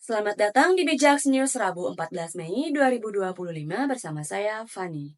Selamat datang di Bijaks News Rabu 14 Mei 2025 bersama saya, Fani.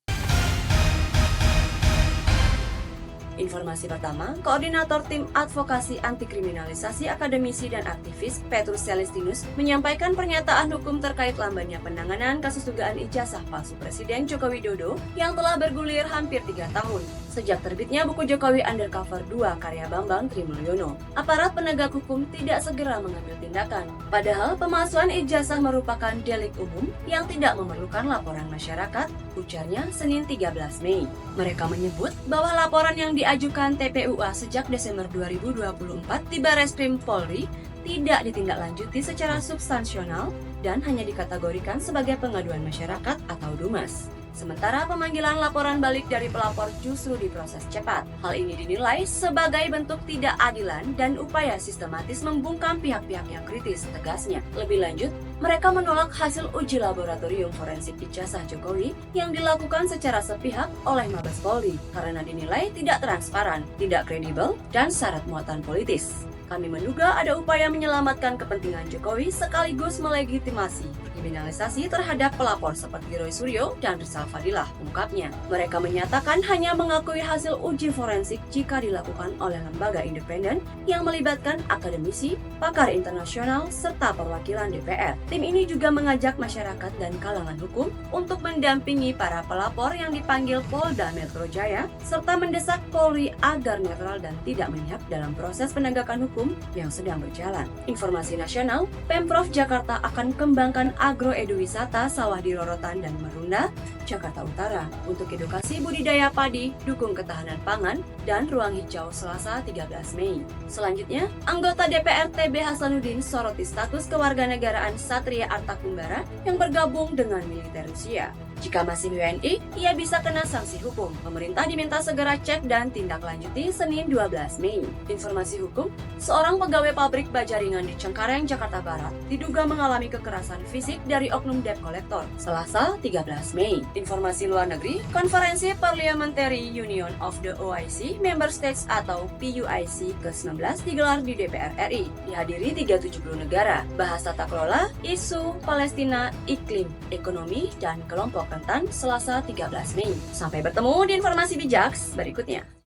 Informasi pertama, Koordinator Tim Advokasi Anti Kriminalisasi Akademisi dan Aktivis Petrus Celestinus menyampaikan pernyataan hukum terkait lambannya penanganan kasus dugaan ijazah palsu Presiden Joko Widodo yang telah bergulir hampir 3 tahun. Sejak terbitnya buku Jokowi Undercover 2 karya Bambang Trimulyono, aparat penegak hukum tidak segera mengambil tindakan. Padahal pemalsuan ijazah merupakan delik umum yang tidak memerlukan laporan masyarakat, ujarnya Senin 13 Mei. Mereka menyebut bahwa laporan yang diajukan TPUA sejak Desember 2024 di Barreskrim Polri tidak ditindaklanjuti secara substansional dan hanya dikategorikan sebagai pengaduan masyarakat atau DUMAS. Sementara pemanggilan laporan balik dari pelapor justru diproses cepat. Hal ini dinilai sebagai bentuk tidak adilan dan upaya sistematis membungkam pihak-pihak yang kritis, tegasnya. Lebih lanjut, mereka menolak hasil uji laboratorium forensik ijazah Jokowi yang dilakukan secara sepihak oleh Mabes Polri karena dinilai tidak transparan, tidak kredibel, dan syarat muatan politis. Kami menduga ada upaya menyelamatkan kepentingan Jokowi sekaligus melegitimasi kriminalisasi terhadap pelapor seperti Roy Suryo dan Rizal Fadilah, ungkapnya. Mereka menyatakan hanya mengakui hasil uji forensik jika dilakukan oleh lembaga independen yang melibatkan akademisi, pakar internasional, serta perwakilan DPR. Tim ini juga mengajak masyarakat dan kalangan hukum untuk mendampingi para pelapor yang dipanggil Polda Metro Jaya, serta mendesak Polri agar netral dan tidak memihak dalam proses penegakan hukum yang sedang berjalan. Informasi nasional, Pemprov Jakarta akan kembangkan agroeduwisata sawah di Rorotan dan Marunda, Jakarta Utara untuk edukasi budidaya padi, dukung ketahanan pangan, dan ruang hijau Selasa 13 Mei. Selanjutnya, anggota DPR TB Hasanuddin soroti status kewarganegaraan Satria Artakumbara yang bergabung dengan militer Rusia. Jika masih WNI, ia bisa kena sanksi hukum. Pemerintah diminta segera cek dan tindak lanjuti Senin 12 Mei. Informasi hukum, seorang pegawai pabrik baja ringan di Cengkareng, Jakarta Barat, diduga mengalami kekerasan fisik dari oknum debt collector, Selasa 13 Mei. Informasi luar negeri, konferensi Parliamentary Union of the OIC Member States atau PUIC ke-19 digelar di DPR RI. Dihadiri 370 negara, bahas tata kelola, isu Palestina, iklim, ekonomi, dan kelompok rentan Selasa 13 Mei. Sampai bertemu di informasi bijaks berikutnya.